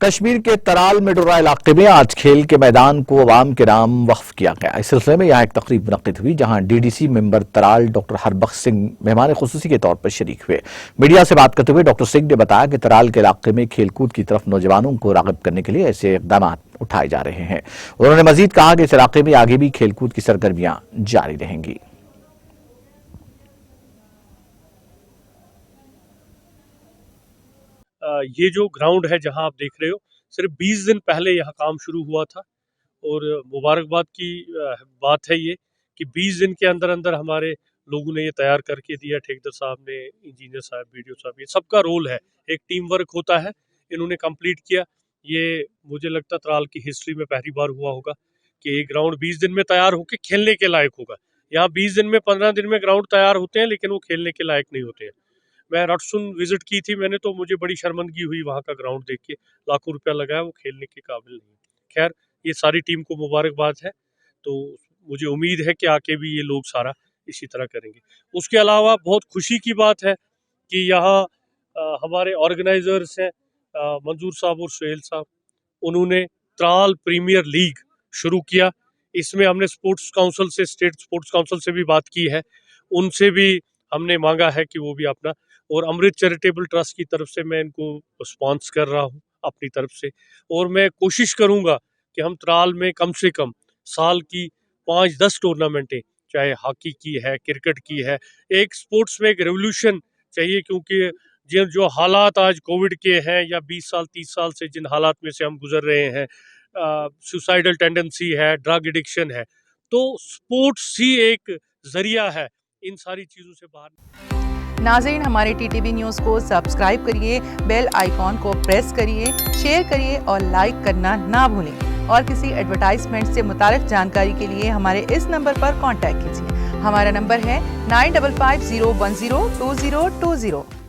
कश्मीर के तराल मेडोरा इलाके में आज खेल के मैदान को अवाम के नाम वक्फ किया गया। इस सिलसिले में यहाँ एक तकरीब मुनक्किद हुई, जहाँ DDC member Tral doctor Harbakhsh Singh मेहमान खुसूसी के तौर पर शरीक हुए। मीडिया से बात करते हुए डॉक्टर सिंह ने बताया कि तराल के इलाके में खेलकूद की तरफ नौजवानों को राग़िब करने के लिए ऐसे इक़दाम उठाए जा रहे हैं। उन्होंने मजीद कहा कि इस इलाके में आगे भी खेलकूद की सरगर्मियां जारी रहेंगी। ये जो ग्राउंड है जहां आप देख रहे हो, सिर्फ 20 दिन पहले यहाँ काम शुरू हुआ था और मुबारकबाद की बात है ये कि 20 दिन के अंदर अंदर हमारे लोगों ने ये तैयार करके दिया। ठेकेदार साहब ने, इंजीनियर साहब, बीडीओ साहब, ये सबका रोल है, एक टीम वर्क होता है। इन्होंने कंप्लीट किया। ये मुझे लगता तराल की हिस्ट्री में पहली बार हुआ होगा कि एक ग्राउंड 20 दिन में तैयार होकर खेलने के लायक होगा। यहाँ 20 दिन में, 15 दिन में ग्राउंड तैयार होते हैं, लेकिन वो खेलने के लायक नहीं होते हैं। मैं रटसुन विजिट की थी मैंने, तो मुझे बड़ी शर्मंदगी हुई वहाँ का ग्राउंड देख के। लाखों रुपया लगाया, वो खेलने के काबिल नहीं। खैर, ये सारी टीम को मुबारकबाद है। तो मुझे उम्मीद है कि आके भी ये लोग सारा इसी तरह करेंगे। उसके अलावा बहुत खुशी की बात है कि यहाँ हमारे ऑर्गेनाइजर्स हैं मंजूर साहब और सुहेल साहब, उन्होंने तराल प्रीमियर लीग शुरू किया। इसमें हमने स्पोर्ट्स काउंसिल से, स्टेट स्पोर्ट्स काउंसिल से भी बात की है, उनसे भी हमने मांगा है कि वो भी अपना, और अमृत चैरिटेबल ट्रस्ट की तरफ से मैं इनको स्पॉन्स कर रहा हूँ अपनी तरफ से। और मैं कोशिश करूँगा कि हम तराल में कम से कम साल की 5-10 टूर्नामेंटें, चाहे हॉकी की है, क्रिकेट की है, एक स्पोर्ट्स में एक रेवोल्यूशन चाहिए। क्योंकि जो हालात आज कोविड के हैं या 20 साल 30 साल से जिन हालात में से हम गुजर रहे हैं, सुसाइडल टेंडेंसी है, ड्रग एडिक्शन है, तो स्पोर्ट्स ही एक जरिया है इन सारी चीज़ों से बाहर। नाज़रीन, हमारे टीटीवी न्यूज़ को सब्सक्राइब करिए, बेल आइकॉन को प्रेस करिए, शेयर करिए और लाइक करना ना भूलें। और किसी एडवर्टाइजमेंट से मुताल्लिक़ जानकारी के लिए हमारे इस नंबर पर कॉन्टैक्ट कीजिए। हमारा नंबर है 9550102020।